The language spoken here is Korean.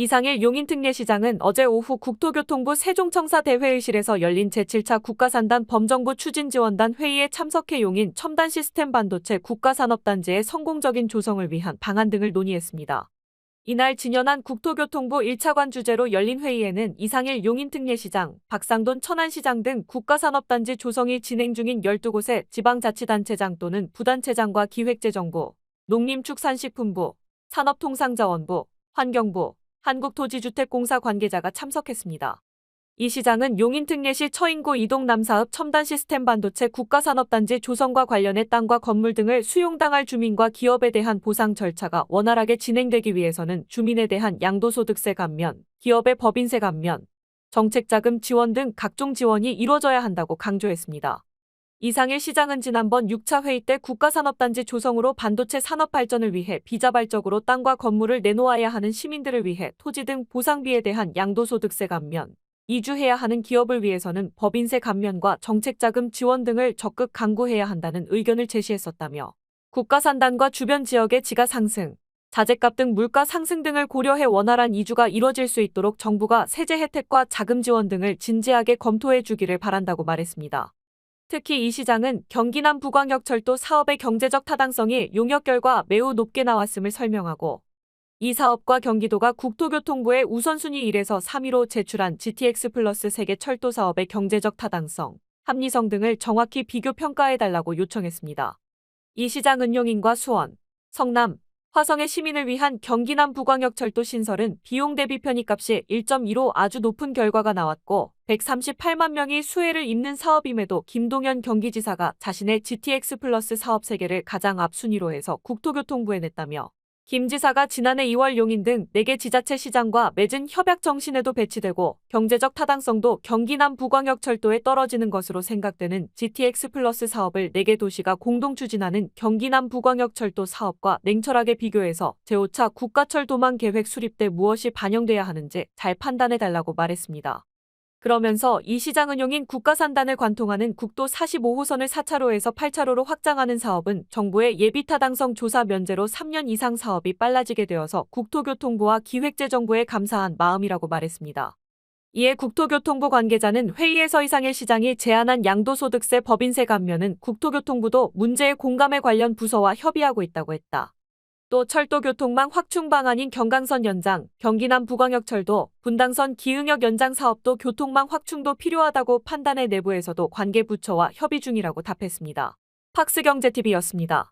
이상일 용인특례시장은 어제 오후 국토교통부 세종청사 대회의실에서 열린 제7차 국가산단 범정부 추진지원단 회의에 참석해 용인 첨단 시스템 반도체 국가산업단지의 성공적인 조성을 위한 방안 등을 논의했습니다. 이날 진연한 국토교통부 1차관 주재로 열린 회의에는 이상일 용인특례시장, 박상돈 천안시장 등 국가산업단지 조성이 진행 중인 12곳의 지방자치단체장 또는 부단체장과 기획재정부, 농림축산식품부, 산업통상자원부, 환경부, 한국토지주택공사 관계자가 참석했습니다. 이 시장은 용인특례시 처인구 이동 남사읍 첨단 시스템 반도체 국가산업단지 조성과 관련해 땅과 건물 등을 수용당할 주민과 기업에 대한 보상 절차가 원활하게 진행되기 위해서는 주민에 대한 양도소득세 감면, 기업의 법인세 감면, 정책자금 지원 등 각종 지원이 이루어져야 한다고 강조했습니다. 이상일 시장은 지난번 6차 회의 때 국가산업단지 조성으로 반도체 산업 발전을 위해 비자발적으로 땅과 건물을 내놓아야 하는 시민들을 위해 토지 등 보상비에 대한 양도소득세 감면, 이주해야 하는 기업을 위해서는 법인세 감면과 정책자금 지원 등을 적극 강구해야 한다는 의견을 제시했었다며 국가산단과 주변 지역의 지가 상승, 자재값 등 물가 상승 등을 고려해 원활한 이주가 이뤄질 수 있도록 정부가 세제 혜택과 자금 지원 등을 진지하게 검토해 주기를 바란다고 말했습니다. 특히 이 시장은 경기 남부광역철도 사업의 경제적 타당성이 용역 결과 매우 높게 나왔음을 설명하고 이 사업과 경기도가 국토교통부에 우선순위 1에서 3위로 제출한 GTX 플러스 세계 철도 사업의 경제적 타당성, 합리성 등을 정확히 비교 평가해달라고 요청했습니다. 이 시장은 용인과 수원, 성남, 화성의 시민을 위한 경기 남부광역철도 신설은 비용 대비 편의값이 1.2로 아주 높은 결과가 나왔고 138만 명이 수혜를 입는 사업임에도 김동연 경기지사가 자신의 GTX 플러스 사업 3개를 가장 앞순위로 해서 국토교통부에 냈다며 김 지사가 지난해 2월 용인 등 4개 지자체 시장과 맺은 협약 정신에도 배치되고 경제적 타당성도 경기 남부광역철도에 떨어지는 것으로 생각되는 GTX 플러스 사업을 4개 도시가 공동 추진하는 경기 남부광역철도 사업과 냉철하게 비교해서 제5차 국가철도망 계획 수립 때 무엇이 반영돼야 하는지 잘 판단해달라고 말했습니다. 그러면서 이 시장은 용인 국가산단을 관통하는 국도 45호선을 4차로에서 8차로로 확장하는 사업은 정부의 예비타당성 조사 면제로 3년 이상 사업이 빨라지게 되어서 국토교통부와 기획재정부에 감사한 마음이라고 말했습니다. 이에 국토교통부 관계자는 회의에서 이상일 시장이 제안한 양도소득세 법인세 감면은 국토교통부도 문제의 공감에 관련 부서와 협의하고 있다고 했다. 또 철도교통망 확충 방안인 경강선 연장, 경기남 부광역철도, 분당선 기흥역 연장 사업도 교통망 확충도 필요하다고 판단해 내부에서도 관계 부처와 협의 중이라고 답했습니다. 팍스경제TV였습니다.